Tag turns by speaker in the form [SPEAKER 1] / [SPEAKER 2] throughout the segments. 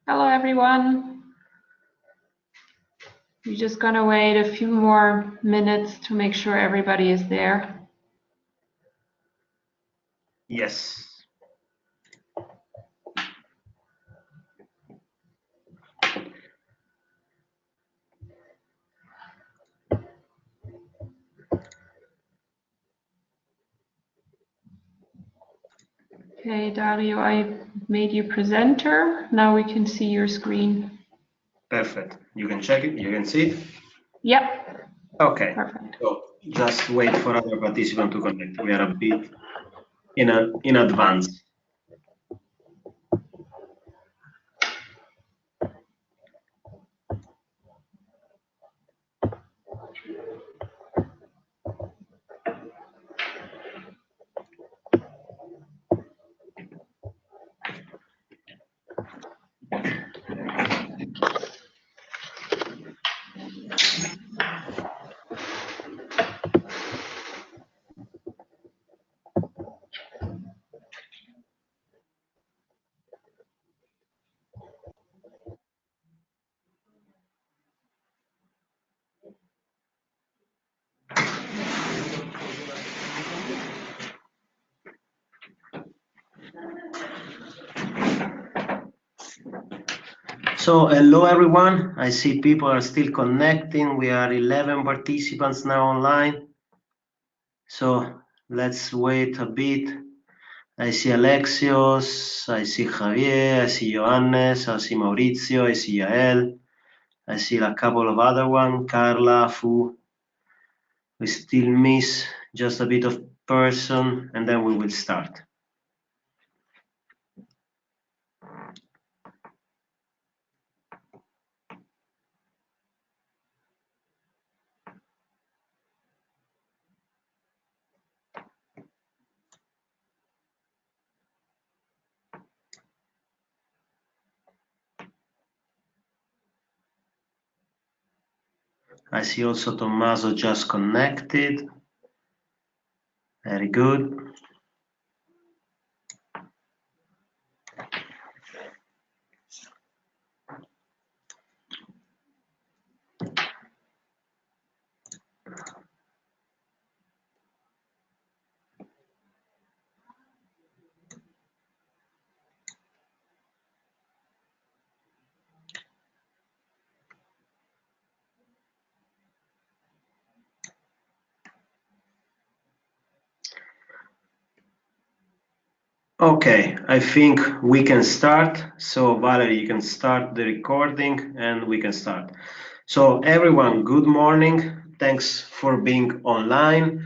[SPEAKER 1] Hello, everyone. We're just gonna wait a few more minutes to make sure everybody is there.
[SPEAKER 2] Yes.
[SPEAKER 1] Okay, Dario, I made you presenter. Now we can see your screen.
[SPEAKER 2] Perfect. You can check it. You can see it.
[SPEAKER 1] Yep.
[SPEAKER 2] Okay.
[SPEAKER 1] Perfect.
[SPEAKER 2] So just wait for other participants to connect. We are a bit in advance. So hello everyone, I see people are still connecting. We are 11 participants now online. So let's wait a bit. I see Alexios, I see Javier, I see Johannes, I see Maurizio, I see Yael. I see a couple of other ones, Carla, Fu. We still miss just a bit of person and then we will start. I see also Tommaso just connected. Very good. Okay, I think we can start. So Valerie, you can start the recording and we can start. So everyone, good morning. Thanks for being online.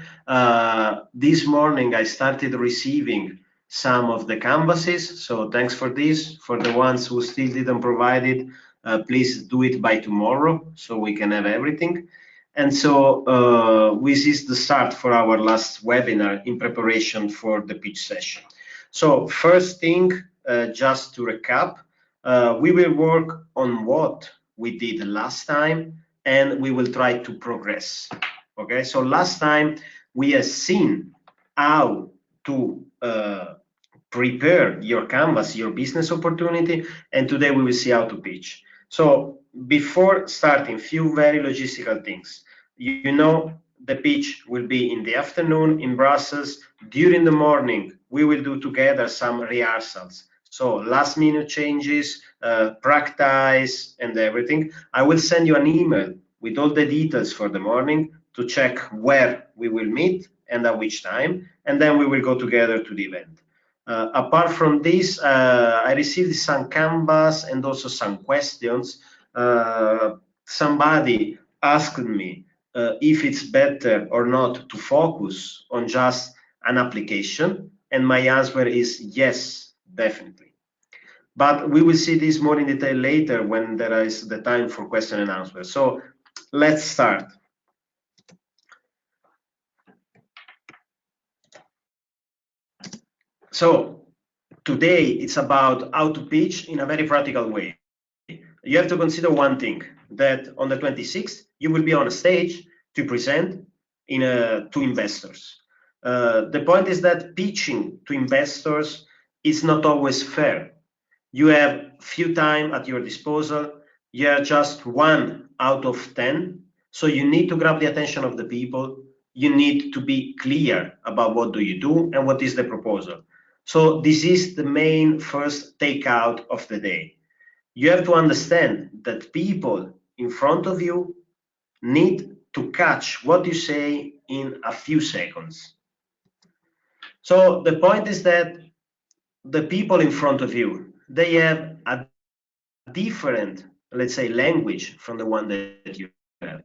[SPEAKER 2] This morning I started receiving some of the canvases. So thanks for this. For the ones who still didn't provide it, please do it by tomorrow so we can have everything. And so this is the start for our last webinar in preparation for the pitch session. So first thing, just to recap, we will work on what we did last time and we will try to progress. Okay, so last time we have seen how to prepare your canvas, your business opportunity, and today we will see how to pitch. So before starting, few very logistical things. You know, the pitch will be in the afternoon in Brussels. During the morning, we will do together some rehearsals. So last minute changes, practice and everything. I will send you an email with all the details for the morning to check where we will meet and at which time, and then we will go together to the event. Apart from this, I received some canvas and also some questions. Somebody asked me if it's better or not to focus on just an application, and my answer is yes, definitely. But we will see this more in detail later when there is the time for question and answer. So let's start. So today it's about how to pitch in a very practical way. You have to consider one thing, that on the 26th, you will be on a stage to present to investors. The point is that pitching to investors it's not always fair. You have few time at your disposal. You are just 1 out of 10. So you need to grab the attention of the people. You need to be clear about what do you do and what is the proposal. So this is the main first takeout of the day. You have to understand that people in front of you need to catch what you say in a few seconds. So the point is that the people in front of you, they have a different, let's say, language from the one that you have.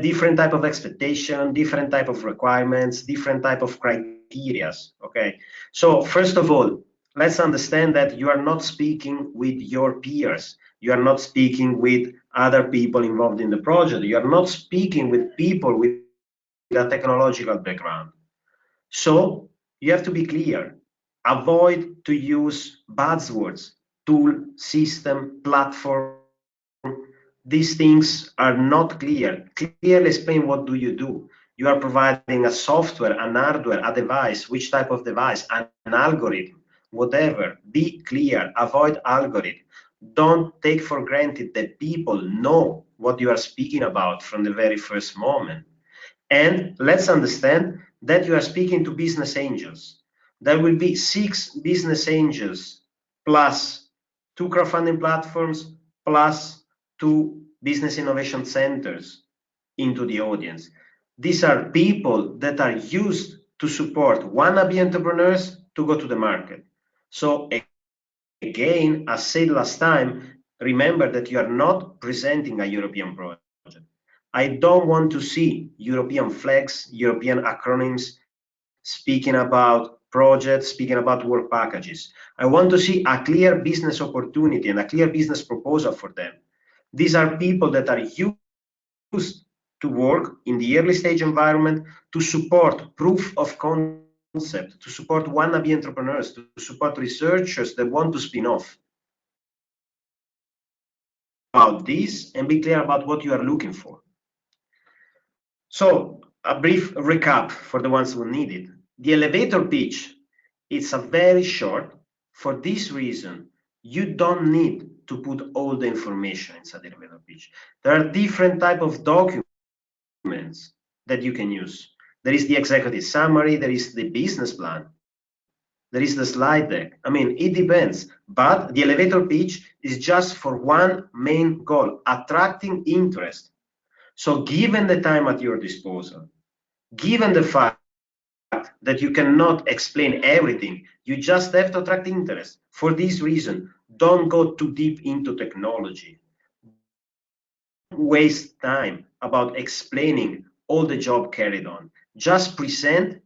[SPEAKER 2] Different type of expectation, different type of requirements, different type of criterias. Okay, so first of all, let's understand that you are not speaking with your peers. You are not speaking with other people involved in the project. You are not speaking with people with a technological background. So you have to be clear. Avoid to use buzzwords, tool, system, platform. These things are not clear. Clearly explain what do you do. You are providing a software, an hardware, a device, which type of device, an algorithm, whatever. Be clear, avoid algorithm. Don't take for granted that people know what you are speaking about from the very first moment. And let's understand that you are speaking to business angels. There will be 6 business angels plus 2 crowdfunding platforms plus 2 business innovation centers into the audience. These are people that are used to support wannabe entrepreneurs to go to the market. So again, as said last time, remember that you are not presenting a European project. I don't want to see European flags, European acronyms, speaking about projects, speaking about work packages. I want to see a clear business opportunity and a clear business proposal for them. These are people that are used to work in the early stage environment to support proof of concept, to support wannabe entrepreneurs, to support researchers that want to spin off. About this and be clear about what you are looking for. So a brief recap for the ones who need it. The elevator pitch, it's a very short. For this reason, you don't need to put all the information inside the elevator pitch. There are different type of documents that you can use. There is the executive summary, there is the business plan, there is the slide deck. I mean, it depends, but the elevator pitch is just for one main goal, attracting interest. So given the time at your disposal, given the fact that you cannot explain everything, you just have to attract interest. For this reason, don't go too deep into technology. Don't waste time about explaining all the job carried on. Just present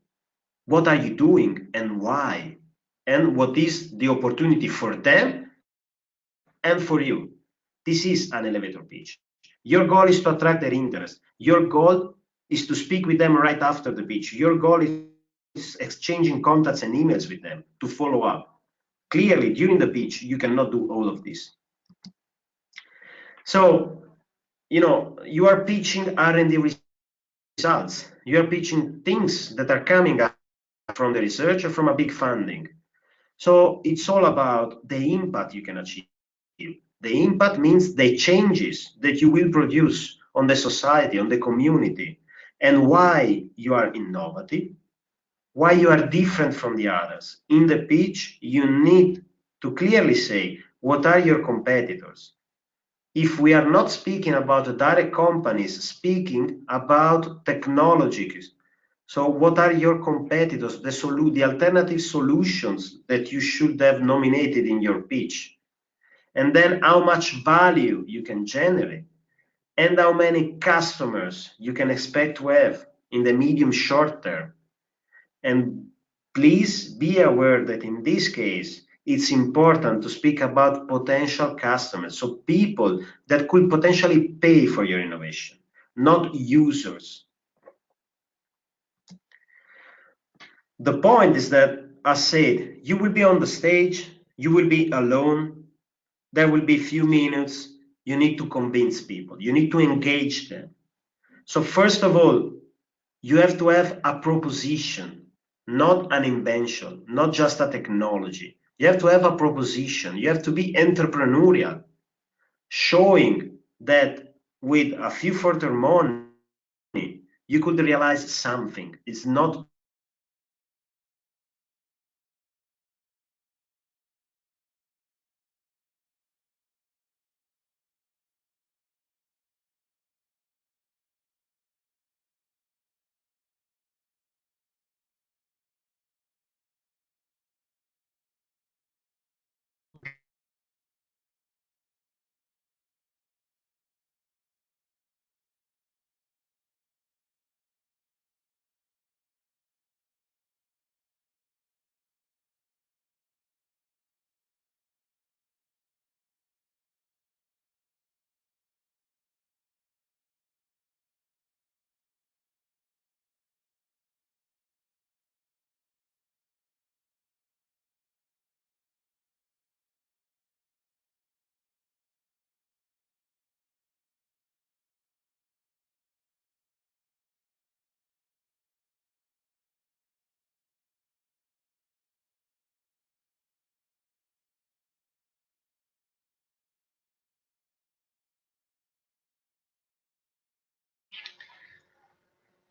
[SPEAKER 2] what are you doing and why, and what is the opportunity for them and for you. This is an elevator pitch. Your goal is to attract their interest. Your goal is to speak with them right after the pitch. Your goal is exchanging contacts and emails with them to follow up. Clearly, during the pitch, you cannot do all of this. So, you are pitching R&D results. You are pitching things that are coming up from the research or from a big funding. So it's all about the impact you can achieve. The impact means the changes that you will produce on the society, on the community, and why you are innovative, why you are different from the others. In the pitch, you need to clearly say, what are your competitors? If we are not speaking about direct companies, speaking about technologies. So what are your competitors, the alternative solutions that you should have nominated in your pitch? And then how much value you can generate, and how many customers you can expect to have in the medium short term. And please be aware that in this case, it's important to speak about potential customers, so people that could potentially pay for your innovation, not users. The point is that, as said, you will be on the stage, you will be alone, there will be few minutes, you need to convince people, you need to engage them. So first of all, you have to have a proposition, not an invention, not just a technology. You have to have a proposition. You have to be entrepreneurial, showing that with a few further money, you could realize something. It's not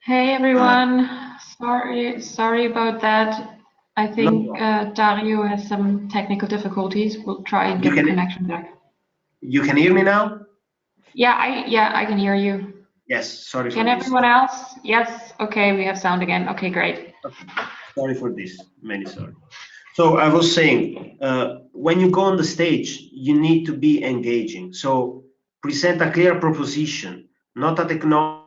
[SPEAKER 1] Hey everyone, sorry about that. I think
[SPEAKER 2] no.
[SPEAKER 1] Dario has some technical difficulties. We'll try and
[SPEAKER 2] You
[SPEAKER 1] get the
[SPEAKER 2] can
[SPEAKER 1] connection back.
[SPEAKER 2] hear me now?
[SPEAKER 1] Yeah, I can hear you.
[SPEAKER 2] Yes. Sorry
[SPEAKER 1] Can
[SPEAKER 2] for this.
[SPEAKER 1] everyone else? Yes. Okay, we have sound again. Okay, great.
[SPEAKER 2] Okay. Sorry for this. Many sorry. So I was saying, when you go on the stage, you need to be engaging. So present a clear proposition, not a technology,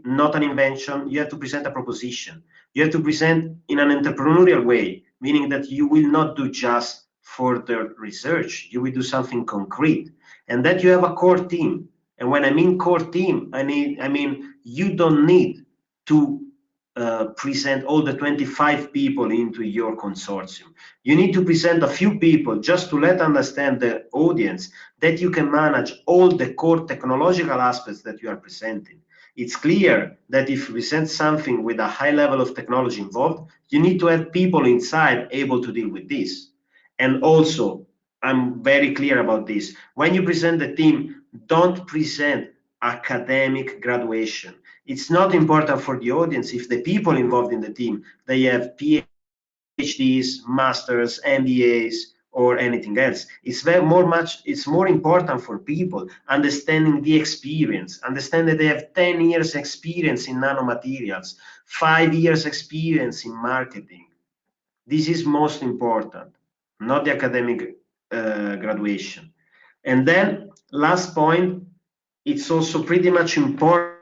[SPEAKER 2] not an invention. You have to present a proposition. You have to present in an entrepreneurial way, meaning that you will not do just further research. You will do something concrete, and that you have a core team. And when I mean core team, I mean you don't need to present all the 25 people into your consortium. You need to present a few people just to let understand the audience that you can manage all the core technological aspects that you are presenting. It's clear that if you present something with a high level of technology involved, you need to have people inside able to deal with this. And also, I'm very clear about this. When you present the team, don't present academic graduation. It's not important for the audience if the people involved in the team, they have PhDs, masters, MBAs, or anything else. It's more important for people understanding the experience, understand that they have 10 years experience in nanomaterials, 5 years experience in marketing. This is most important, not the academic graduation. And then last point, it's also pretty much important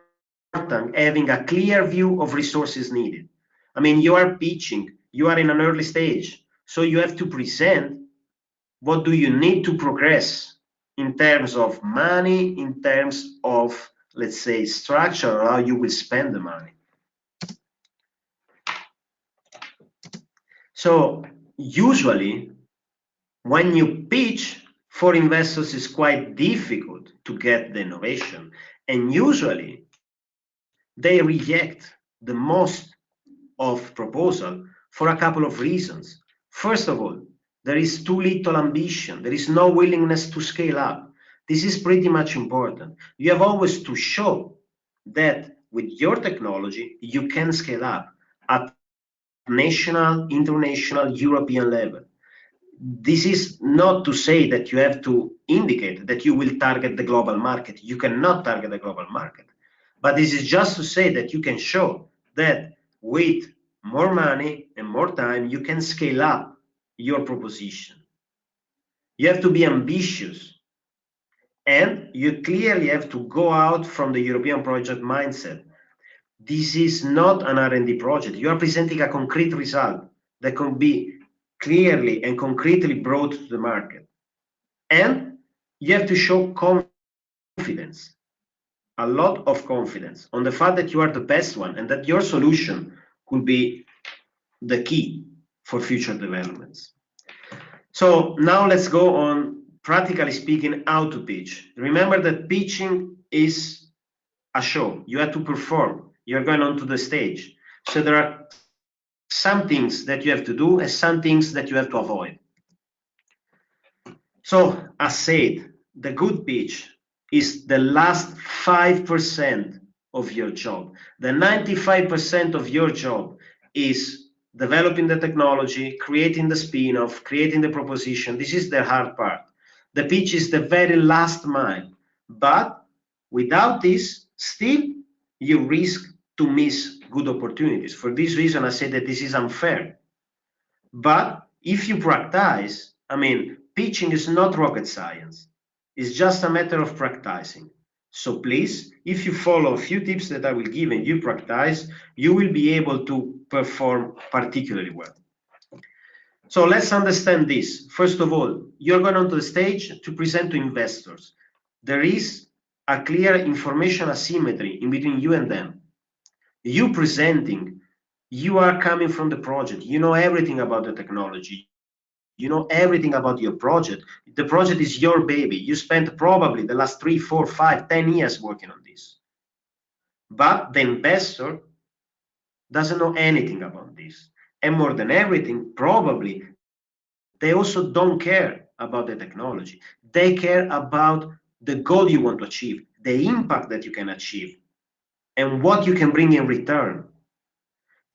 [SPEAKER 2] having a clear view of resources needed. I mean, you are pitching, you are in an early stage, so you have to present what do you need to progress in terms of money, in terms of, let's say, structure, or how you will spend the money. So usually when you pitch for investors, it's quite difficult to get the innovation, and usually they reject the most of proposal for a couple of reasons. First of all, there is too little ambition. There is no willingness to scale up. This is pretty much important. You have always to show that with your technology, you can scale up at national, international, European level. This is not to say that you have to indicate that you will target the global market. You cannot target the global market. But this is just to say that you can show that with more money and more time, you can scale up your proposition. You have to be ambitious, and you clearly have to go out from the European project mindset. This is not an R&D project. You are presenting a concrete result that can be clearly and concretely brought to the market. And you have to show confidence, a lot of confidence on the fact that you are the best one and that your solution could be the key for future developments. So now let's go on, practically speaking, how to pitch. Remember that pitching is a show. You have to perform. You're going onto the stage. So there are some things that you have to do and some things that you have to avoid. So, as said, the good pitch is the last 5% of your job. The 95% of your job is developing the technology, creating the spin-off, creating the proposition. This is the hard part. The pitch is the very last mile. But without this, still you risk to miss good opportunities. For this reason, I say that this is unfair. But if you practice, I mean, pitching is not rocket science. It's just a matter of practicing. So please, if you follow a few tips that I will give and you practice, you will be able to perform particularly well. So let's understand this. First of all, you're going onto the stage to present to investors. There is a clear information asymmetry in between you and them. You presenting, you are coming from the project, you know everything about the technology, you know everything about your project. The project is your baby. You spent probably the last 3, 4, 5, 10 years working on this. But the investor doesn't know anything about this. And more than everything, probably they also don't care about the technology. They care about the goal you want to achieve, the impact that you can achieve, and what you can bring in return.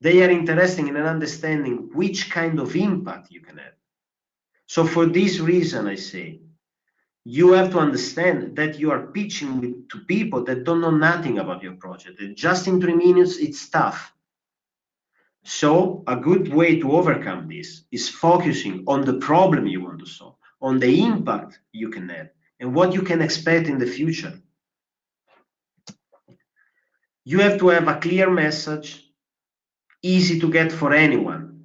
[SPEAKER 2] They are interested in understanding which kind of impact you can have. So for this reason, I say, you have to understand that you are pitching to people that don't know nothing about your project. And just in 3 minutes, it's tough. So a good way to overcome this is focusing on the problem you want to solve, on the impact you can have, and what you can expect in the future. You have to have a clear message, easy to get for anyone.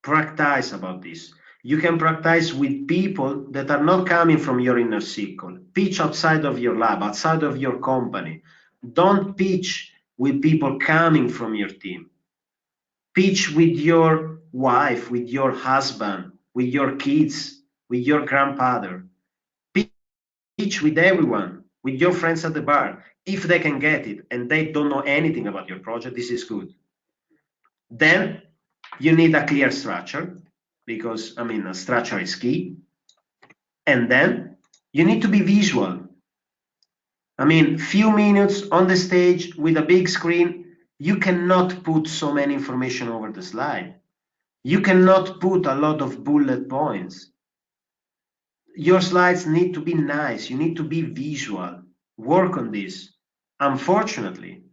[SPEAKER 2] Practice about this. You can practice with people that are not coming from your inner circle. Pitch outside of your lab, outside of your company. Don't pitch with people coming from your team. Pitch with your wife, with your husband, with your kids, with your grandfather. Pitch with everyone, with your friends at the bar. If they can get it and they don't know anything about your project, this is good. Then you need a clear structure, because a structure is key. And then you need to be visual. Few minutes on the stage with a big screen, you cannot put so many information over the slide. You cannot put a lot of bullet points. Your slides need to be nice. You need to be visual. Work on this. Unfortunately,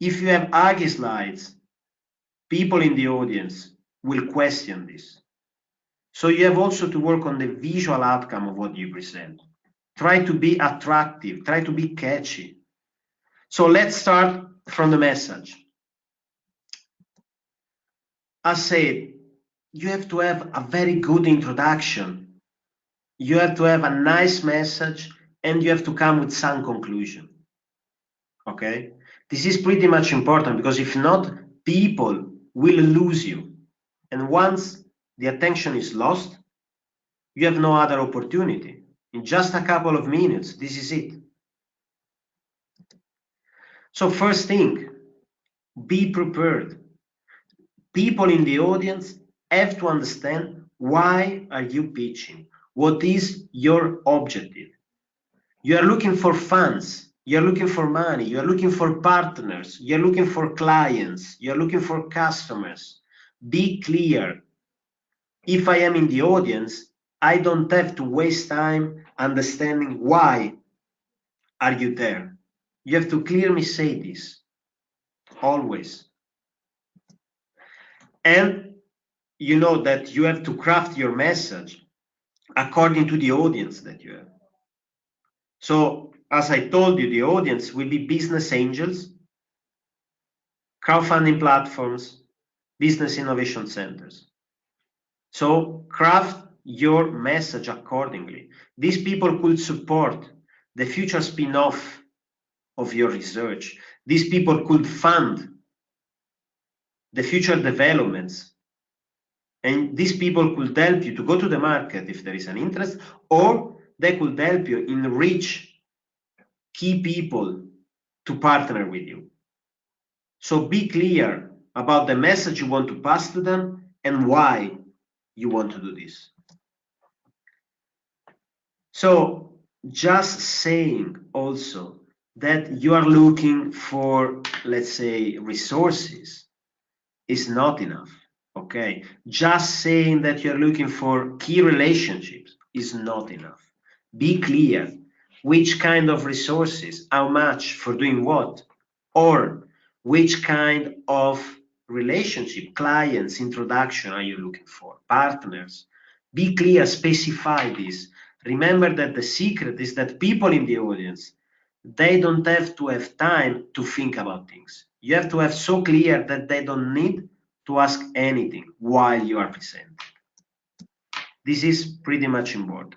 [SPEAKER 2] if you have ugly slides, people in the audience will question this. So you have also to work on the visual outcome of what you present. Try to be attractive, try to be catchy. So let's start from the message. As said, you have to have a very good introduction. You have to have a nice message and you have to come with some conclusion. Okay? This is pretty much important, because if not, people will lose you. And once the attention is lost, you have no other opportunity. In just a couple of minutes, this is it. So first thing, be prepared. People in the audience have to understand, why are you pitching? What is your objective? You are looking for funds, you are looking for money, you are looking for partners, you are looking for clients, you are looking for customers. Be clear. If I am in the audience, I don't have to waste time understanding why are you there. You have to clearly say this, always. And you know that you have to craft your message according to the audience that you have. So, as I told you, the audience will be business angels, crowdfunding platforms, business innovation centers. So, craft your message accordingly. These people could support the future spin-off of your research. These people could fund the future developments. And these people could help you to go to the market if there is an interest, or they could help you in reach key people to partner with you. So be clear about the message you want to pass to them and why you want to do this. So just saying also that you are looking for, let's say, resources is not enough. Okay, just saying that you're looking for key relationships is not enough. Be clear which kind of resources, how much, for doing what, or which kind of relationship, clients, introduction are you looking for, partners. Be clear, specify this. Remember that the secret is that people in the audience, they don't have to have time to think about things. You have to have so clear that they don't need to ask anything while you are presenting. This is pretty much important.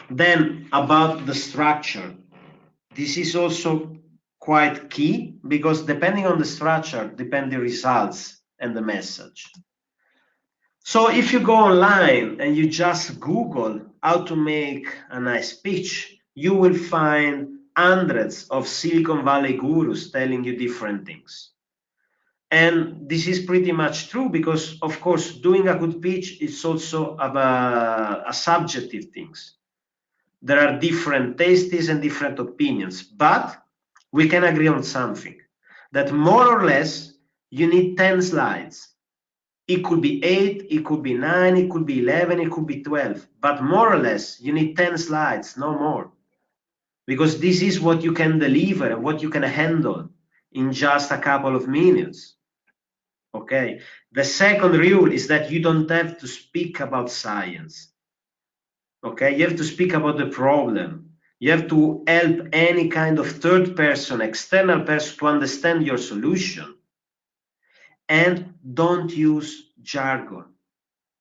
[SPEAKER 2] Then about the structure, this is also quite key because depending on the structure, depend the results and the message. So if you go online and you just Google how to make a nice pitch, you will find hundreds of Silicon Valley gurus telling you different things. And this is pretty much true because, of course, doing a good pitch is also a subjective things. There are different tastes and different opinions, but we can agree on something, that more or less you need 10 slides. It could be 8, it could be 9, it could be 11, it could be 12, but more or less you need 10 slides, no more. Because this is what you can deliver and what you can handle in just a couple of minutes. Okay, the second rule is that you don't have to speak about science. Okay, you have to speak about the problem. You have to help any kind of third person, external person to understand your solution. And don't use jargon,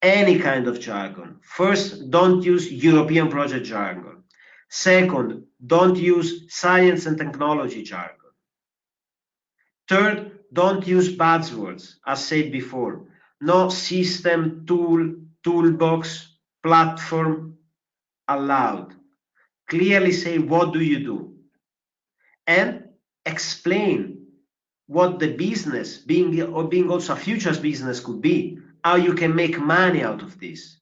[SPEAKER 2] any kind of jargon. First, don't use European project jargon. Second, don't use science and technology jargon. Third, don't use buzzwords, as said before. No system, tool, toolbox, platform allowed. Clearly say what do you do and explain what the business, being also a futures business, could be, how you can make money out of this,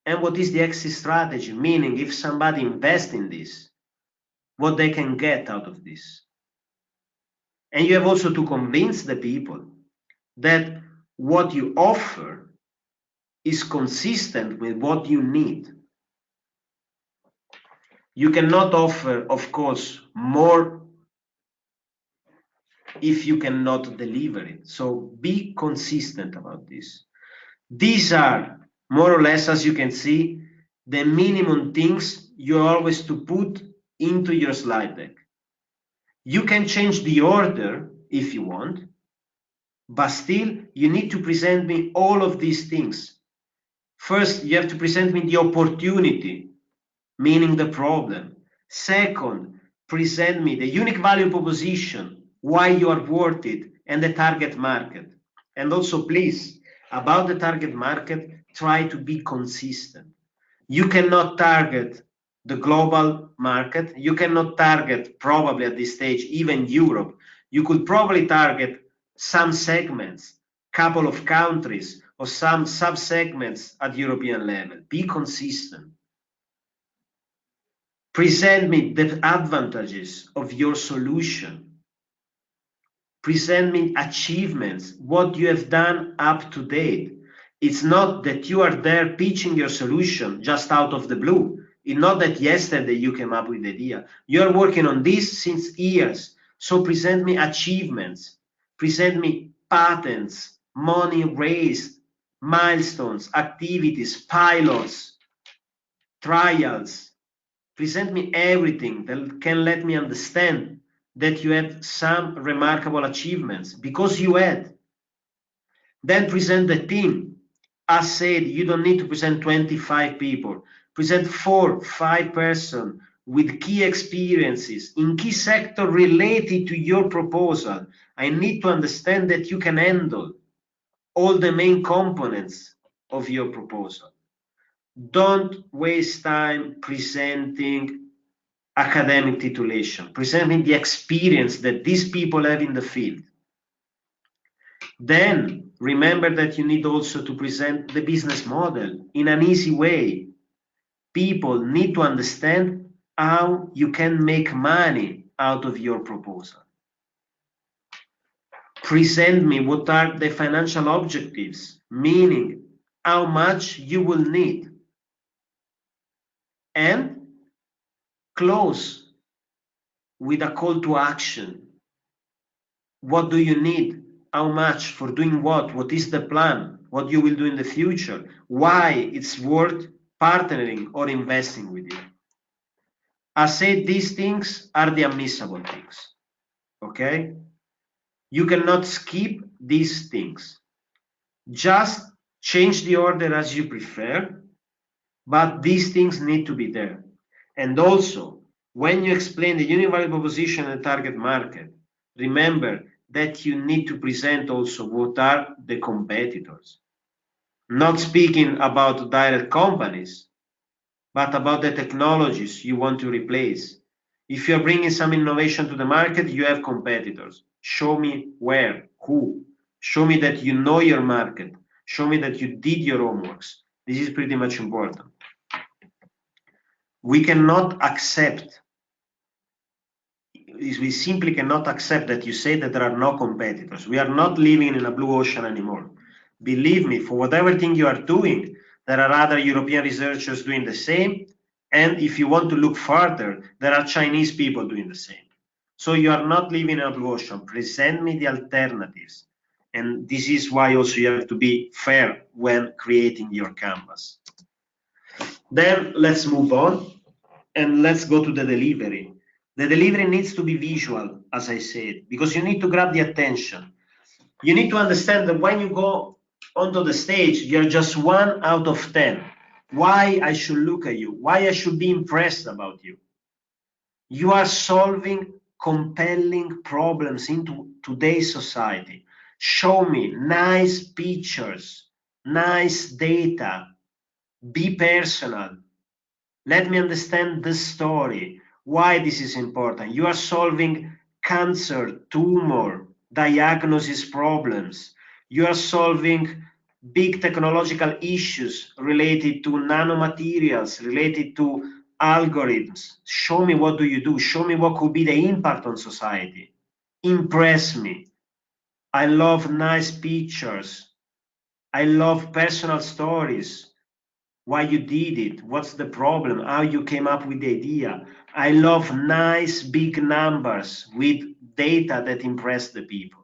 [SPEAKER 2] and what is the exit strategy, meaning if somebody invests in this, what they can get out of this. And you have also to convince the people that what you offer is consistent with what you need. You cannot offer, of course, more if you cannot deliver it. So be consistent about this. These are more or less, as you can see, the minimum things you always to put into your slide deck. You can change the order if you want, but still you need to present me all of these things. First, you have to present me the opportunity, meaning the problem. Second, present me the unique value proposition, why you are worth it, and the target market. And also, please, about the target market, try to be consistent. You cannot target the global market. You cannot target, probably at this stage, even Europe. You could probably target some segments, couple of countries, or some sub-segments at European level. Be consistent. Present me the advantages of your solution. Present me achievements, what you have done up to date. It's not that you are there pitching your solution just out of the blue. It's not that yesterday you came up with the idea. You're working on this since years. So present me achievements. Present me patents, money raised, milestones, activities, pilots, trials. Present me everything that can let me understand that you had some remarkable achievements, because you had. Then present the team. As said, you don't need to present 25 people. Present 4, 5 persons with key experiences in key sector related to your proposal. I need to understand that you can handle all the main components of your proposal. Don't waste time presenting academic titulation. Present me the experience that these people have in the field. Then remember that you need also to present the business model in an easy way. People need to understand how you can make money out of your proposal. Present me what are the financial objectives, meaning how much you will need. And close with a call to action. What do you need? How much? For doing what? What is the plan? What you will do in the future? Why it's worth partnering or investing with you? I said these things are the unmissable things. Okay? You cannot skip these things. Just change the order as you prefer, but these things need to be there. And also, when you explain the unique value proposition and target market, remember that you need to present also what are the competitors. Not speaking about direct companies, but about the technologies you want to replace. If you're bringing some innovation to the market, you have competitors. Show me where, who. Show me that you know your market. Show me that you did your homeworks. This is pretty much important. We cannot accept, we simply cannot accept that you say that there are no competitors. We are not living in a blue ocean anymore. Believe me, for whatever thing you are doing, there are other European researchers doing the same. And if you want to look further, there are Chinese people doing the same. So you are not living in a blue ocean. Present me the alternatives. And this is why also you have to be fair when creating your canvas. Then let's move on and let's go to the delivery. The delivery needs to be visual, as I said, because you need to grab the attention. You need to understand that when you go onto the stage, you're just 1 out of 10. Why I should look at you, why I should be impressed about you. You are solving compelling problems into today's society. Show me nice pictures, nice data, be personal. Let me understand the story, why this is important. You are solving cancer, tumor, diagnosis problems. You are solving big technological issues related to nanomaterials, related to algorithms. Show me what do you do. Show me what could be the impact on society. Impress me. I love nice pictures. I love personal stories. Why you did it, what's the problem, how you came up with the idea. I love nice big numbers with data that impress the people.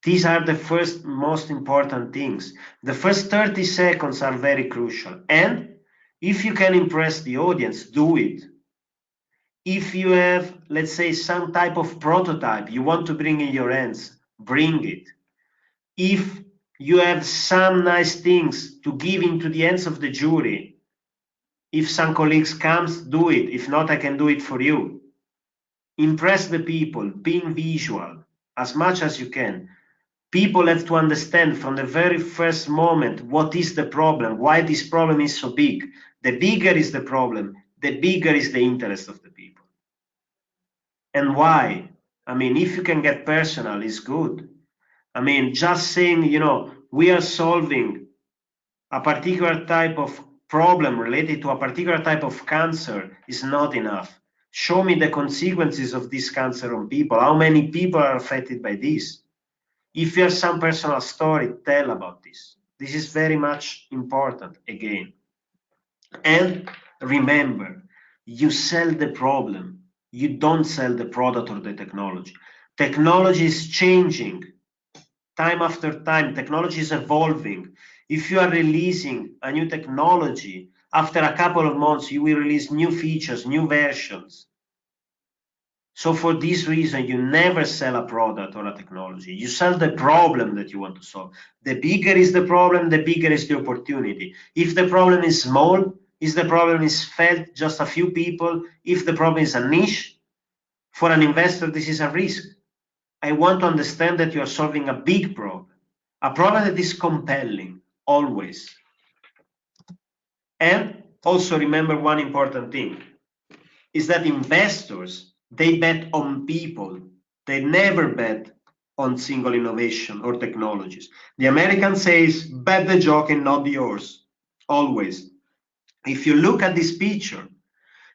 [SPEAKER 2] These are the first most important things. The first 30 seconds are very crucial. And if you can impress the audience, do it. If you have, let's say, some type of prototype you want to bring in your hands, bring it. If you have some nice things to give into the hands of the jury, if some colleagues comes, do it. If not, I can do it for you. Impress the people, being visual as much as you can. People have to understand from the very first moment what is the problem, why this problem is so big. The bigger is the problem, the bigger is the interest of the people. And why? I mean, if you can get personal, it's good. I mean, just saying, you know, we are solving a particular type of problem related to a particular type of cancer is not enough. Show me the consequences of this cancer on people. How many people are affected by this? If you have some personal story, tell about this. This is very much important again. And remember, you sell the problem. You don't sell the product or the technology. Technology is changing. Time after time, technology is evolving. If you are releasing a new technology, after a couple of months, you will release new features, new versions. So for this reason, you never sell a product or a technology. You sell the problem that you want to solve. The bigger is the problem, the bigger is the opportunity. If the problem is small, if the problem is felt just a few people, if the problem is a niche, for an investor, this is a risk. I want to understand that you are solving a big problem, a problem that is compelling, always. And Also remember one important thing, is that investors, they bet on people. They never bet on single innovation or technologies. The American says, bet the jockey, not the horse, always. If you look at this picture,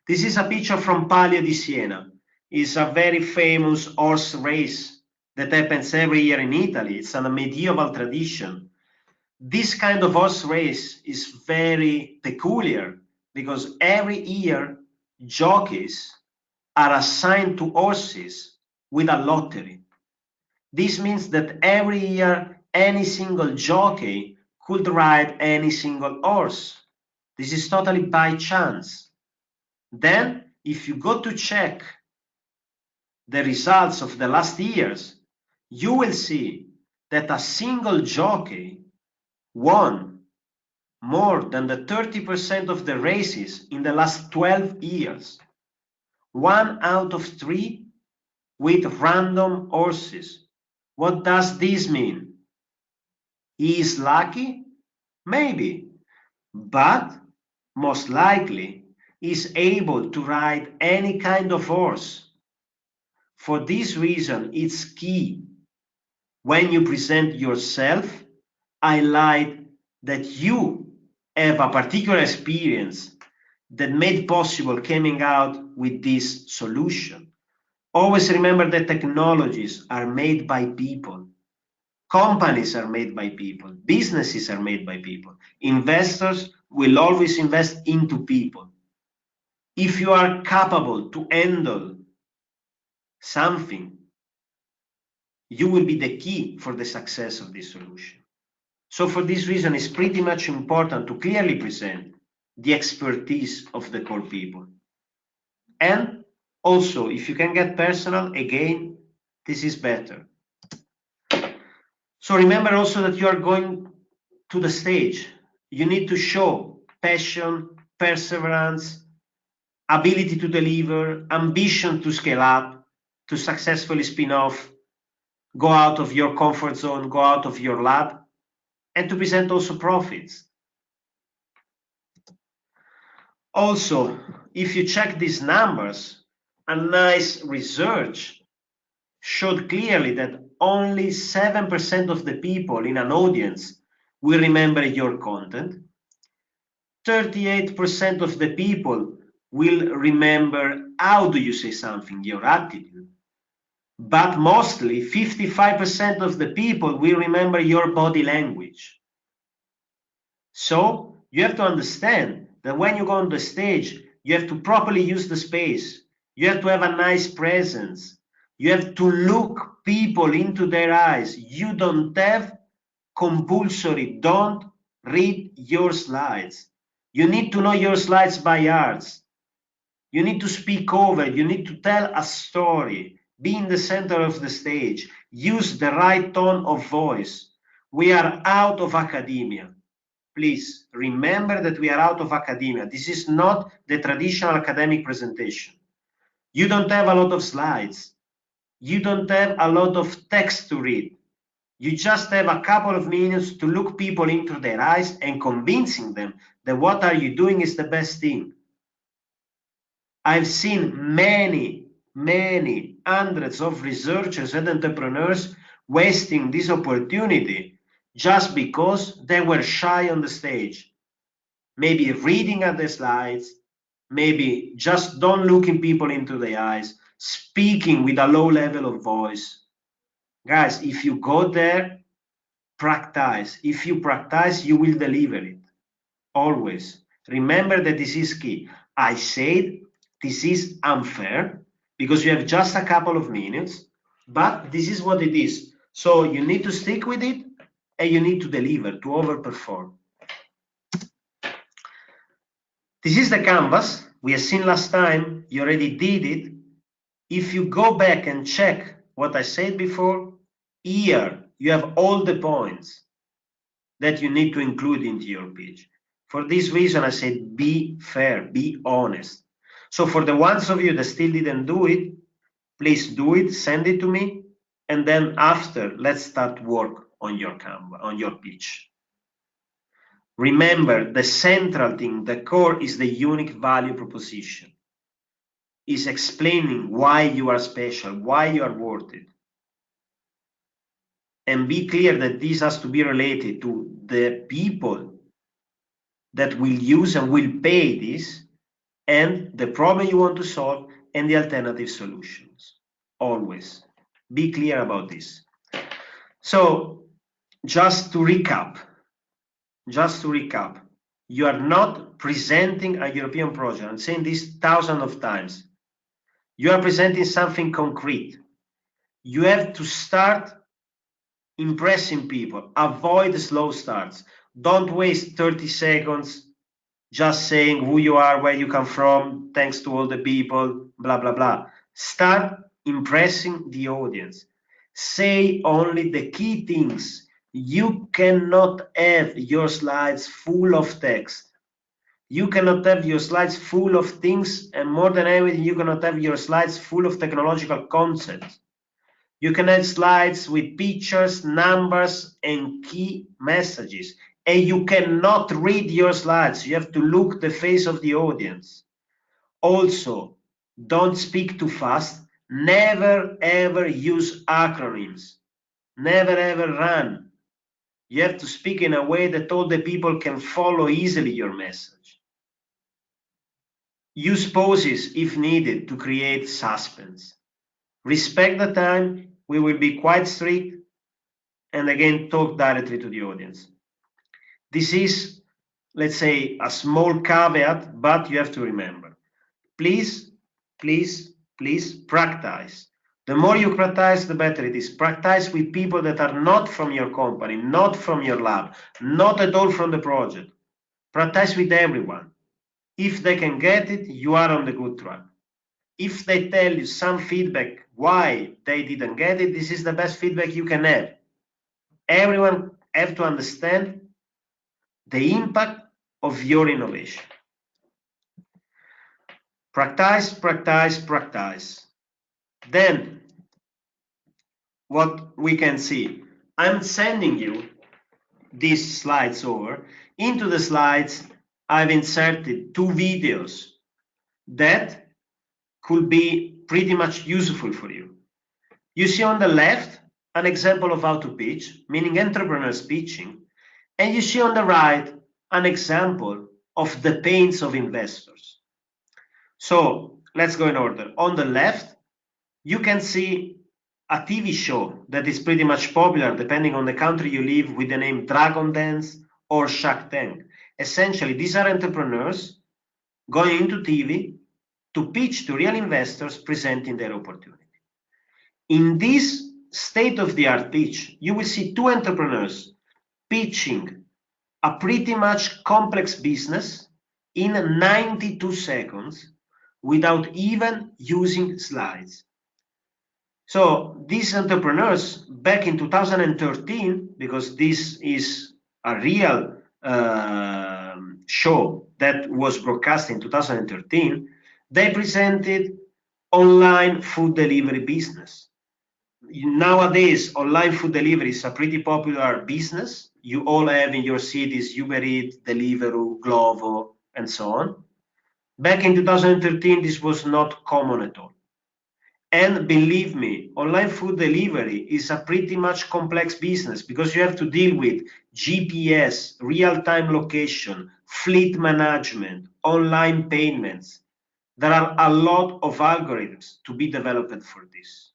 [SPEAKER 2] this is a picture from Palio di Siena. It's a very famous horse race that happens every year in Italy. It's a medieval tradition. This kind of horse race is very peculiar because every year jockeys are assigned to horses with a lottery. This means that every year any single jockey could ride any single horse. This is totally by chance. Then, if you go to check the results of the last years, you will see that a single jockey won more than the 30% of the races in the last 12 years. 1 out of 3 with random horses. What does this mean? He is lucky? Maybe, but most likely is able to ride any kind of horse. For this reason, it's key when you present yourself, highlight that you have a particular experience that made possible coming out with this solution. Always remember that technologies are made by people. Companies are made by people. Businesses are made by people. Investors will always invest into people. If you are capable to handle something, you will be the key for the success of this solution. So for this reason, it's pretty much important to clearly present the expertise of the core people. And also, if you can get personal, again, this is better. So remember also that you are going to the stage. You need to show passion, perseverance, ability to deliver, ambition to scale up, to successfully spin off, go out of your comfort zone, go out of your lab, and to present also profits. Also, if you check these numbers, a nice research showed clearly that only 7% of the people in an audience will remember your content. 38% of the people will remember how do you say something, your attitude. But mostly 55% of the people will remember your body language. So you have to understand that when you go on the stage, you have to properly use the space. You have to have a nice presence. You have to look people into their eyes. You don't have compulsory, don't read your slides. You need to know your slides by heart. You need to speak over, you need to tell a story, be in the center of the stage, use the right tone of voice. We are out of academia. Please remember that we are out of academia. This is not the traditional academic presentation. You don't have a lot of slides. You don't have a lot of text to read. You just have a couple of minutes to look people into their eyes and convincing them that what are you doing is the best thing. I've seen many hundreds of researchers and entrepreneurs wasting this opportunity just because they were shy on the stage. Maybe reading at the slides, maybe just don't looking people into the eyes, speaking with a low level of voice. Guys, if you go there, practice. If you practice, you will deliver it. Always. Remember that this is key. I said this is unfair because you have just a couple of minutes, but this is what it is. So you need to stick with it and you need to deliver, to overperform. This is the canvas we have seen last time. You already did it. If you go back and check what I said before, here you have all the points that you need to include into your pitch. For this reason, I said be fair, be honest. So for the ones of you that still didn't do it, please do it, send it to me, and then after, let's start work on your Canva, on your pitch. Remember, the central thing, the core, is the unique value proposition. Is explaining why you are special, why you are worth it. And be clear that this has to be related to the people that will use and will pay this, and the problem you want to solve, and the alternative solutions. Always be clear about this. So just to recap, you are not presenting a European project. I'm saying this thousands of times. You are presenting something concrete. You have to start impressing people. Avoid slow starts. Don't waste 30 seconds just saying who you are, where you come from, thanks to all the people, blah, blah, blah. Start impressing the audience. Say only the key things. You cannot have your slides full of text. You cannot have your slides full of things, and more than everything, you cannot have your slides full of technological concepts. You can have slides with pictures, numbers, and key messages. And you cannot read your slides. You have to look the face of the audience. Also, don't speak too fast. Never ever use acronyms. Never ever run. You have to speak in a way that all the people can follow easily your message. Use pauses if needed to create suspense. Respect the time. We will be quite strict. And again, talk directly to the audience. This is, let's say, a small caveat, but you have to remember. Please, please, please practice. The more you practice, the better it is. Practice with people that are not from your company, not from your lab, not at all from the project. Practice with everyone. If they can get it, you are on the good track. If they tell you some feedback why they didn't get it, this is the best feedback you can have. Everyone have to understand the impact of your innovation. Practice, practice, practice. Then, what we can see, I'm sending you these slides over. Into the slides, I've inserted 2 videos that could be pretty much useful for you. You see on the left an example of how to pitch, meaning entrepreneurs pitching, and you see on the right an example of the pains of investors. So let's go in order. On the left, you can see a TV show that is pretty much popular depending on the country you live, with the name Dragon Dance or Shark Tank. Essentially, these are entrepreneurs going into TV to pitch to real investors presenting their opportunity. In this state-of-the-art pitch, you will see 2 entrepreneurs pitching a pretty much complex business in 92 seconds without even using slides. So these entrepreneurs back in 2013, because this is a real show that was broadcast in 2013, they presented online food delivery business. Nowadays, online food delivery is a pretty popular business. You all have in your cities Uber Eats, Deliveroo, Glovo, and so on. Back in 2013, this was not common at all. And believe me, online food delivery is a pretty much complex business, because you have to deal with GPS, real-time location, fleet management, online payments. There are a lot of algorithms to be developed for this.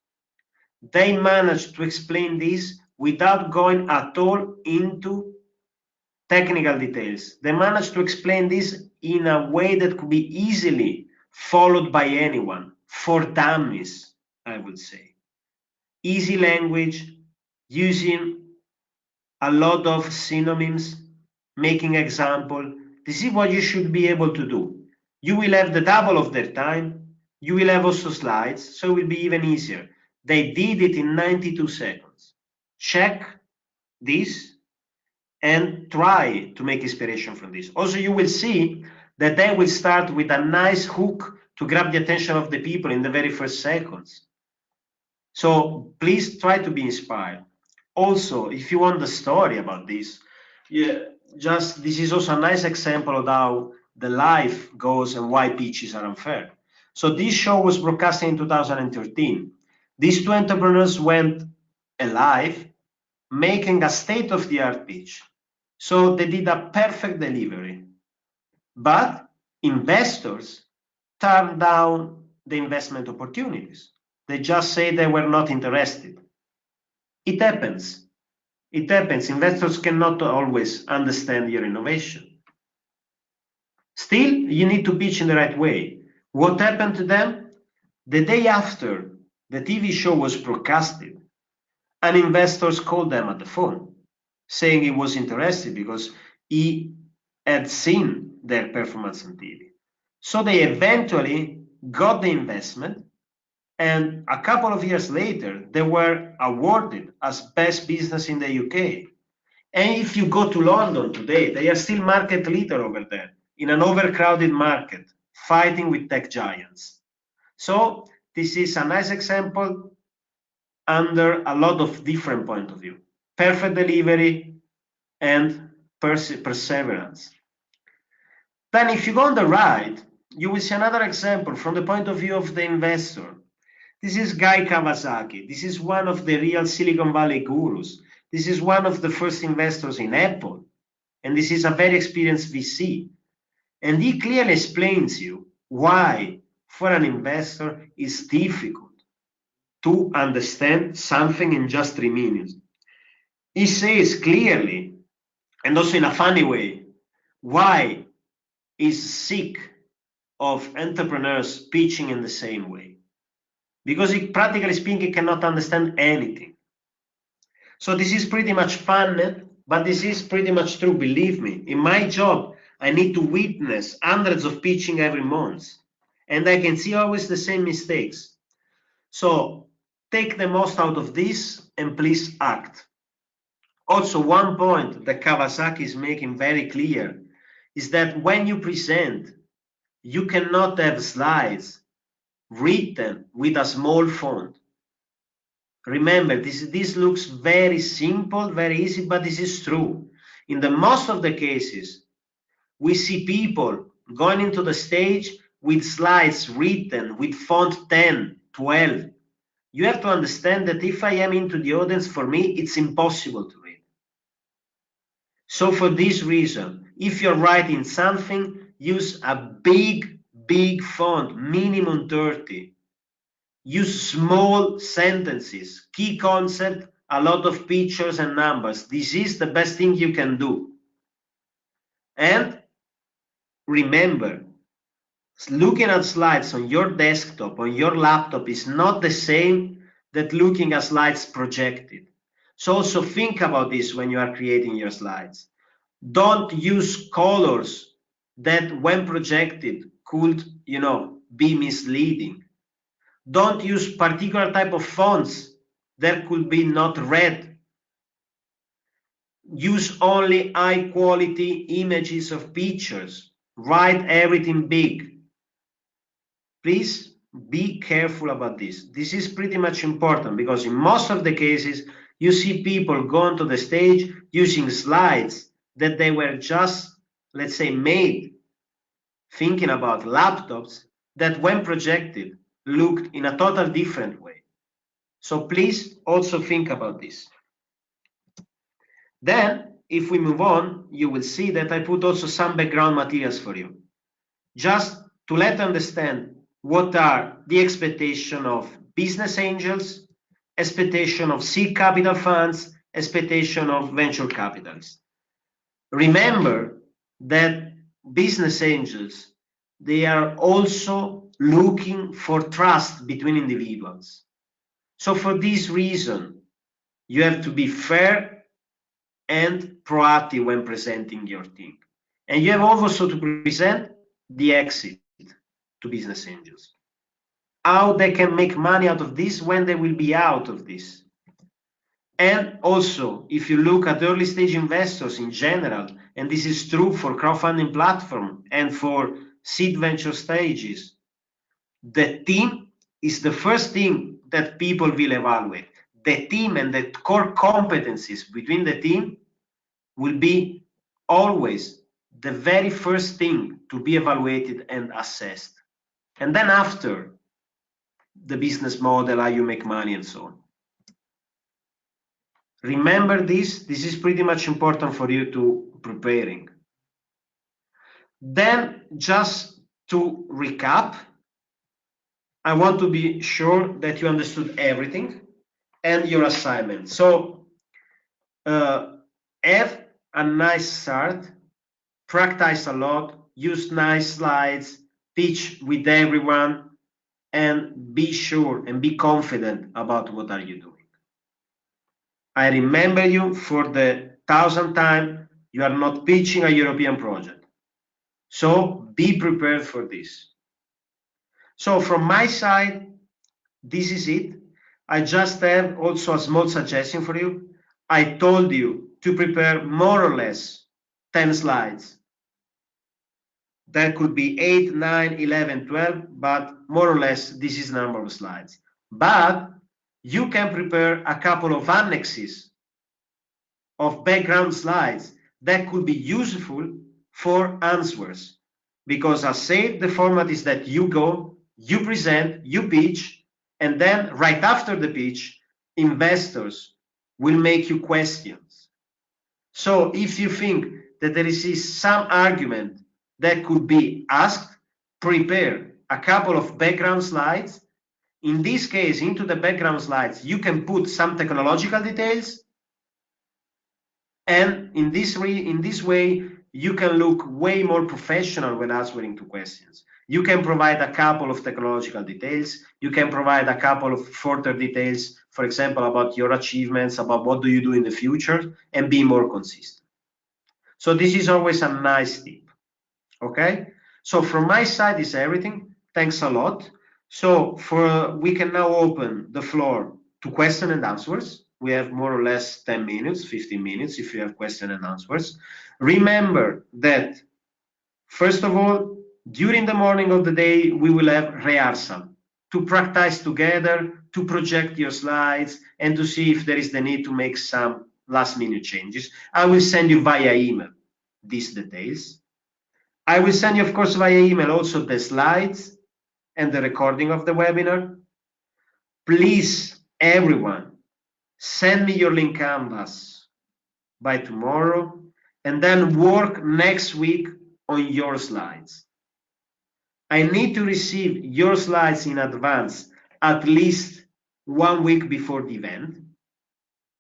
[SPEAKER 2] They managed to explain this without going at all into technical details. They managed to explain this in a way that could be easily followed by anyone, for dummies, I would say. Easy language, using a lot of synonyms, making example. This is what you should be able to do. You will have the double of their time. You will have also slides, so it will be even easier. They did it in 92 seconds. Check this and try to make inspiration from this. Also, you will see that they will start with a nice hook to grab the attention of the people in the very first seconds. So please try to be inspired. Also, if you want the story about this, this is also a nice example of how the life goes and why pitches are unfair. So this show was broadcasted in 2013. These two entrepreneurs went live making a state-of-the-art pitch. So they did a perfect delivery. But investors turned down the investment opportunities. They just say they were not interested. It happens. It happens. Investors cannot always understand your innovation. Still, you need to pitch in the right way. What happened to them? The day after the TV show was broadcasted, an investor called them at the phone, saying he was interested because he had seen their performance on TV. So they eventually got the investment, and a couple of years later, they were awarded as best business in the UK. And if you go to London today, they are still market leader over there in an overcrowded market, fighting with tech giants. So this is a nice example under a lot of different point of view. Perfect delivery and perseverance. Then if you go on the right, you will see another example from the point of view of the investor. This is Guy Kawasaki. This is one of the real Silicon Valley gurus. This is one of the first investors in Apple. And this is a very experienced VC. And he clearly explains you why, for an investor, it's difficult to understand something in just 3 minutes. He says clearly, and also in a funny way, why he's sick of entrepreneurs pitching in the same way. Because he, practically speaking, cannot understand anything. So this is pretty much fun, but this is pretty much true, believe me. In my job, I need to witness hundreds of pitching every month, and I can see always the same mistakes. So take the most out of this and please act. Also, one point that Kawasaki is making very clear is that when you present, you cannot have slides written with a small font. Remember, this looks very simple, very easy, but this is true. In the most of the cases, we see people going into the stage with slides written with font 10, 12. You have to understand that if I am into the audience, for me, it's impossible to read. So for this reason, if you're writing something, use a big font, minimum 30. Use small sentences, key concept, a lot of pictures and numbers. This is the best thing you can do. And remember, looking at slides on your desktop, on your laptop is not the same that looking at slides projected. So also think about this when you are creating your slides. Don't use colors that when projected could, be misleading. Don't use particular type of fonts that could be not read. Use only high quality images of pictures. Write everything big. Please be careful about this. This is pretty much important because in most of the cases, you see people go onto the stage using slides that they were just, let's say, made thinking about laptops that when projected looked in a total different way. So please also think about this. Then, if we move on, you will see that I put also some background materials for you, just to let understand what are the expectation of business angels, expectation of seed capital funds, expectation of venture capitalists. Remember that business angels, they are also looking for trust between individuals. So for this reason, you have to be fair and proactive when presenting your thing. And you have also to present the exit to business angels. How they can make money out of this when they will be out of this. And also, if you look at early stage investors in general, and this is true for crowdfunding platform and for seed venture stages, the team is the first thing that people will evaluate. The team and the core competencies between the team will be always the very first thing to be evaluated and assessed. And then after, the business model, how you make money, and so on. Remember this is pretty much important for you to preparing. Then, just to recap, I want to be sure that you understood everything and your assignment. So have a nice start, practice a lot, use nice slides, pitch with everyone, and be sure and be confident about what are you doing. I remember you for the 1000th time, you are not pitching a European project. So be prepared for this. So from my side, this is it. I just have also a small suggestion for you. I told you to prepare more or less 10 slides. That could be 8, 9, 11, 12, but more or less this is the number of slides. But you can prepare a couple of annexes of background slides that could be useful for answers. Because as said, the format is that you go, you present, you pitch, and then right after the pitch, investors will make you questions. So if you think that there is some argument that could be asked, prepare a couple of background slides. In this case, into the background slides, you can put some technological details, and in this way, you can look way more professional when answering to questions. You can provide a couple of technological details. You can provide a couple of further details, for example, about your achievements, about what do you do in the future, and be more consistent. So this is always a nice tip, okay? So from my side is everything. Thanks a lot. So we can now open the floor to question and answers. We have more or less 10 minutes, 15 minutes if you have question and answers. Remember that, first of all, during the morning of the day, we will have rehearsal to practice together, to project your slides, and to see if there is the need to make some last-minute changes. I will send you via email these details. I will send you, of course, via email also the slides and the recording of the webinar. Please, everyone, send me your link canvas by tomorrow, and then work next week on your slides. I need to receive your slides in advance at least 1 week before the event.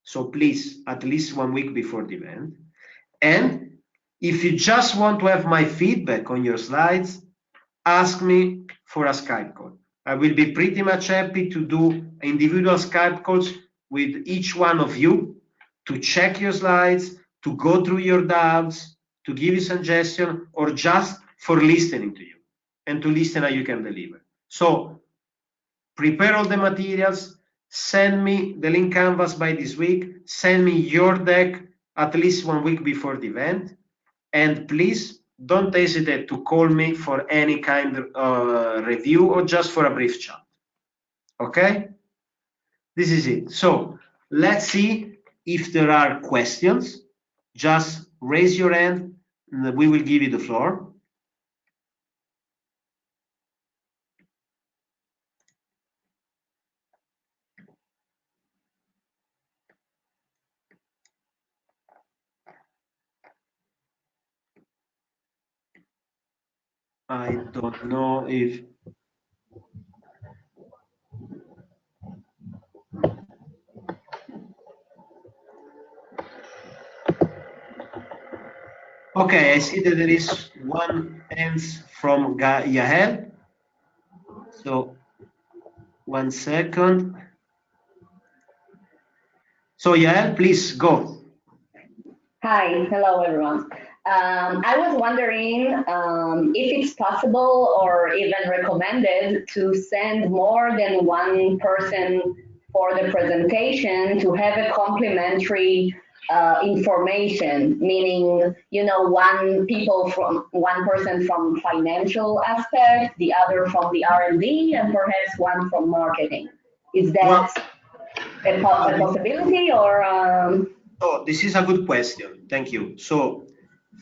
[SPEAKER 2] So please, at least 1 week before the event. And if you just want to have my feedback on your slides, ask me for a Skype call. I will be pretty much happy to do individual Skype calls with each one of you to check your slides, to go through your doubts, to give you suggestions, or just for listening to you and to listen how you can deliver. So prepare all the materials, send me the link canvas by this week, send me your deck at least 1 week before the event, and please don't hesitate to call me for any kind of review or just for a brief chat. Okay? This is it. So let's see if there are questions. Just raise your hand and we will give you the floor. I don't know if... Okay, I see that there is one answer from Yael. So 1 second. So Yael, please go.
[SPEAKER 3] Hi, hello everyone. I was wondering if it's possible or even recommended to send more than one person for the presentation to have a complementary information, meaning, you know, one person from financial aspect, the other from the R&D, and perhaps one from marketing. Is that a possibility or?
[SPEAKER 2] So this is a good question. Thank you. So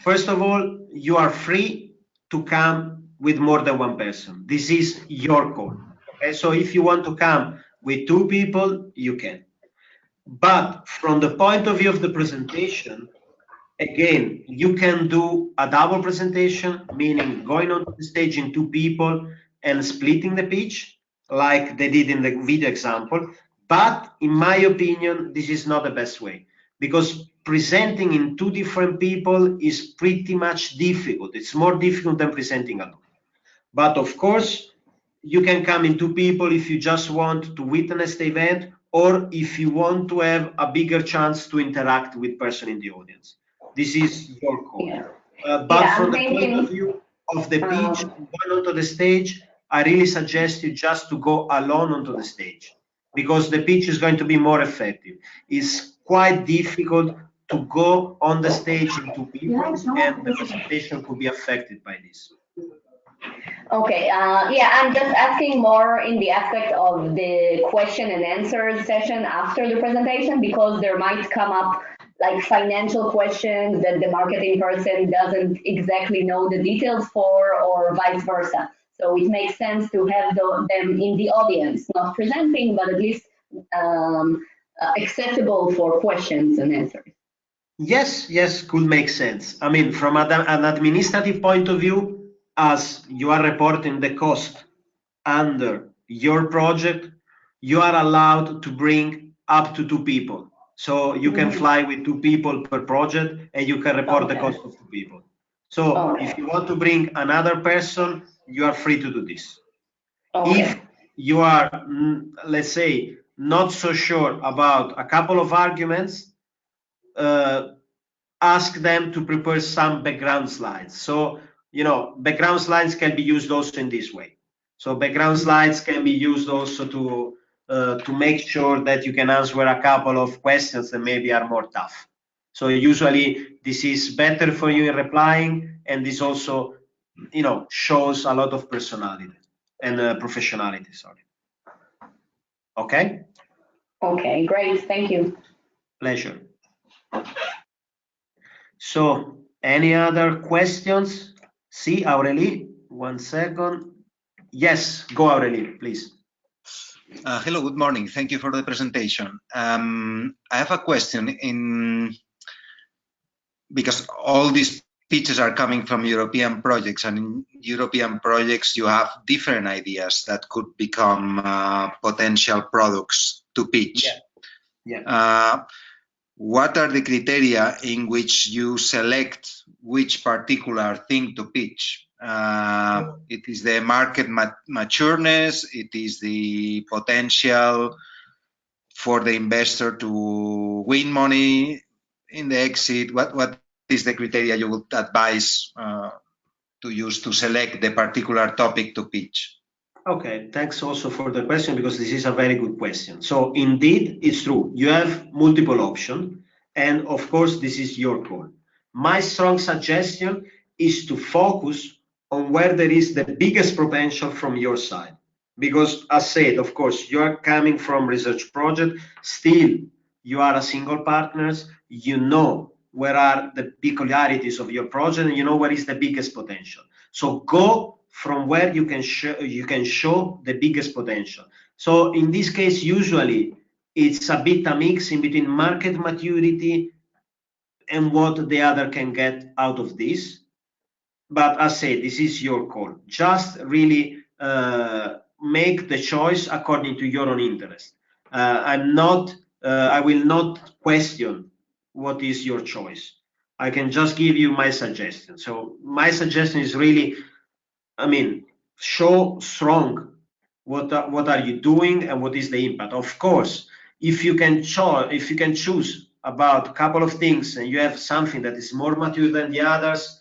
[SPEAKER 2] First of all, you are free to come with more than one person. This is your call. Okay, so if you want to come with 2 people, you can. But from the point of view of the presentation, again, you can do a double presentation, meaning going onto the stage in 2 people and splitting the pitch, like they did in the video example. But in my opinion, this is not the best way, because presenting in 2 different people is pretty much difficult. It's more difficult than presenting alone. But of course, you can come in 2 people if you just want to witness the event, or if you want to have a bigger chance to interact with person in the audience. This is your call.
[SPEAKER 3] Yeah.
[SPEAKER 2] But
[SPEAKER 3] Yeah,
[SPEAKER 2] from
[SPEAKER 3] I'm
[SPEAKER 2] the point
[SPEAKER 3] thinking,
[SPEAKER 2] of view of the pitch, going onto the stage, I really suggest you just to go alone onto the stage, because the pitch is going to be more effective. It's quite difficult to go on the stage in 2 people, and the presentation could be affected by this.
[SPEAKER 3] okay, yeah, I'm just asking more in the aspect of the question and answer session after the presentation, because there might come up like financial questions that the marketing person doesn't exactly know the details for, or vice versa. So it makes sense to have them in the audience, not presenting, but at least accessible for questions and answers.
[SPEAKER 2] Yes, yes, could make sense. I mean, from an administrative point of view, as you are reporting the cost under your project, you are allowed to bring up to 2 people. So you can fly with 2 people per project, and you can report the cost of 2 people. So if you want to bring another person, you are free to do this. If you are, let's say, not so sure about a couple of arguments, ask them to prepare some background slides. So, background slides can be used also in this way. So background slides can be used also to make sure that you can answer a couple of questions that maybe are more tough. So usually this is better for you in replying, and this also, shows a lot of personality and professionality, sorry. Okay?
[SPEAKER 3] Okay, great, thank you.
[SPEAKER 2] Pleasure. So, any other questions? See, Aurelie, 1 second. Yes, go Aurelie, please.
[SPEAKER 4] Hello, good morning. Thank you for the presentation. I have a question because all these pitches are coming from European projects, and in European projects you have different ideas that could become potential products to pitch.
[SPEAKER 2] Yeah.
[SPEAKER 4] What are the criteria in which you select which particular thing to pitch? It is the market matureness, it is the potential for the investor to win money in the exit. What is the criteria you would advise to use to select the particular topic to pitch?
[SPEAKER 2] Okay, thanks also for the question, because this is a very good question. So indeed, it's true. You have multiple options, and of course, this is your call. My strong suggestion is to focus on where there is the biggest potential from your side. Because as said, of course, you are coming from research project, still you are a single partners, you know where are the peculiarities of your project, and you know where is the biggest potential. So go from where you can show the biggest potential. So in this case, usually it's a bit a mix in between market maturity and what the other can get out of this. But as I said, this is your call. Just really make the choice according to your own interest. I will not question what is your choice. I can just give you my suggestion. So my suggestion is really, show strong what are you doing and what is the impact. Of course, if you can choose about a couple of things and you have something that is more mature than the others,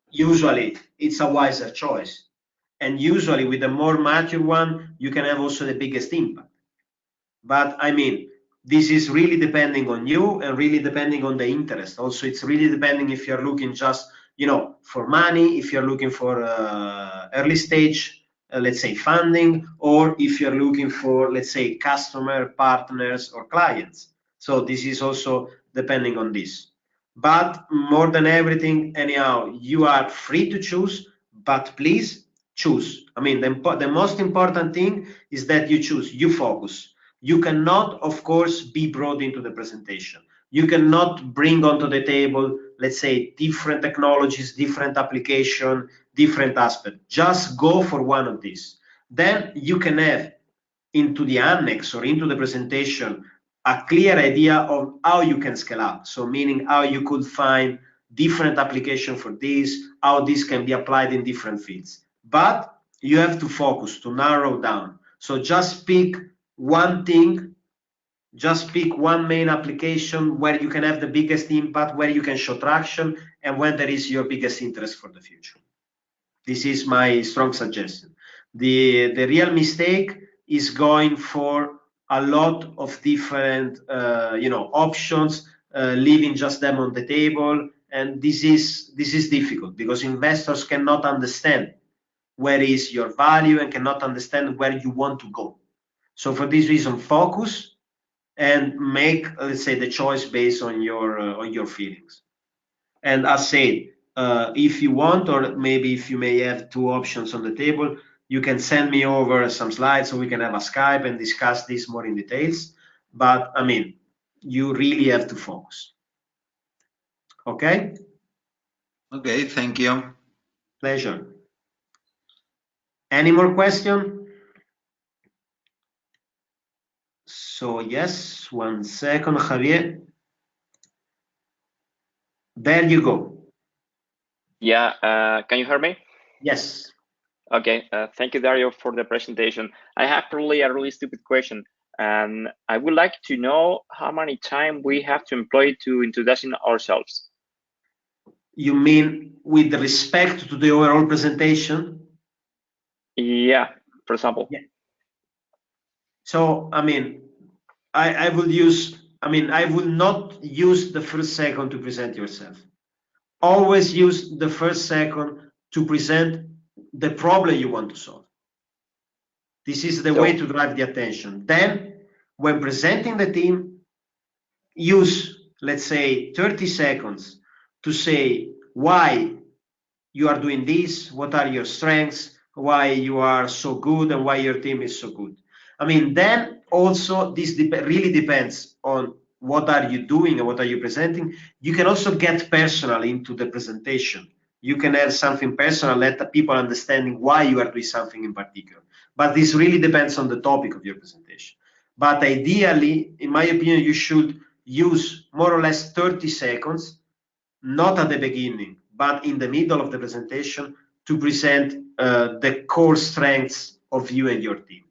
[SPEAKER 2] usually it's a wiser choice. And usually with the more mature one, you can have also the biggest impact. But this is really depending on you and really depending on the interest. Also, it's really depending if you're looking just, for money, if you're looking for early stage, let's say funding, or if you're looking for, let's say, customer, partners, or clients. So this is also depending on this. But more than everything, anyhow, you are free to choose, but please choose. I mean, the most important thing is that you choose, you focus. You cannot, of course, be brought into the presentation. You cannot bring onto the table, let's say, different technologies, different application, different aspect. Just go for one of these. Then you can have into the annex or into the presentation a clear idea of how you can scale up. So meaning how you could find different application for this, how this can be applied in different fields. But you have to focus to narrow down. So just pick one thing, just pick one main application where you can have the biggest impact, where you can show traction, and when there is your biggest interest for the future. This is my strong suggestion. The real mistake is going for a lot of different options, leaving just them on the table, and this is difficult because investors cannot understand where is your value and cannot understand where you want to go. So for this reason, focus and make, let's say, the choice based on your feelings. And as said, if you want, or maybe if you may have two options on the table, you can send me over some slides so we can have a Skype and discuss this more in details. But I mean, you really have to focus. Okay?
[SPEAKER 4] Okay, thank you.
[SPEAKER 2] Pleasure. Any more question? So yes, 1 second, Javier. There you go.
[SPEAKER 5] Yeah, can you hear me?
[SPEAKER 2] Yes.
[SPEAKER 5] Okay, thank you, Dario, for the presentation. I have probably a really stupid question, and I would like to know how many time we have to employ to introducing ourselves.
[SPEAKER 2] You mean with respect to the overall presentation?
[SPEAKER 5] Yeah, for example.
[SPEAKER 2] Yeah. So, I mean, I will not use the first second to present yourself. Always use the first second to present the problem you want to solve. This is the way to drive the attention. Then, when presenting the team, use, let's say, 30 seconds to say why you are doing this, what are your strengths, why you are so good, and why your team is so good. I mean, then also this really depends on what are you doing and what are you presenting. You can also get personal into the presentation. You can add something personal, let the people understanding why you are doing something in particular. But this really depends on the topic of your presentation. But ideally, in my opinion, you should use more or less 30 seconds, not at the beginning, but in the middle of the presentation, to present the core strengths of you and your team.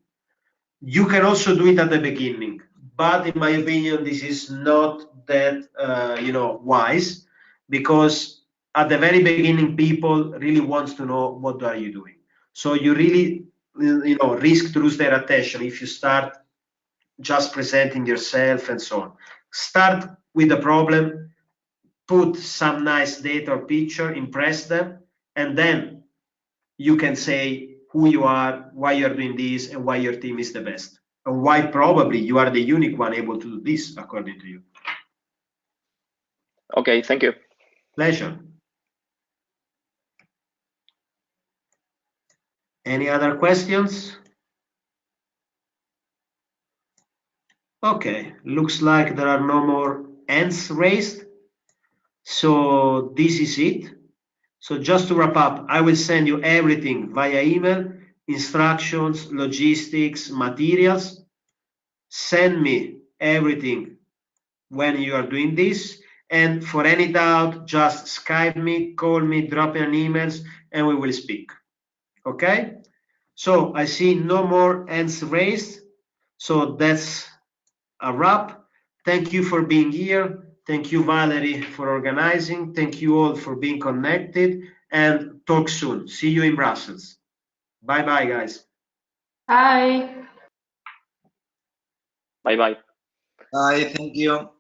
[SPEAKER 2] You can also do it at the beginning, but in my opinion, this is not that wise, because at the very beginning, people really wants to know what are you doing. So you really risk to lose their attention if you start just presenting yourself and so on. Start with the problem, put some nice data or picture, impress them, and then you can say who you are, why you're doing this, and why your team is the best, and why probably you are the unique one able to do this according to you.
[SPEAKER 5] Okay, thank you.
[SPEAKER 2] Pleasure. Any other questions? Okay, looks like there are no more hands raised. So this is it. So just to wrap up, I will send you everything via email, instructions, logistics, materials. Send me everything when you are doing this. And for any doubt, just Skype me, call me, drop me an email, and we will speak. Okay? So I see no more hands raised. So that's a wrap. Thank you for being here. Thank you, Valerie, for organizing. Thank you all for being connected, and talk soon. See you in Brussels. Bye-bye, guys.
[SPEAKER 1] Bye.
[SPEAKER 5] Bye-bye.
[SPEAKER 4] Bye, thank you.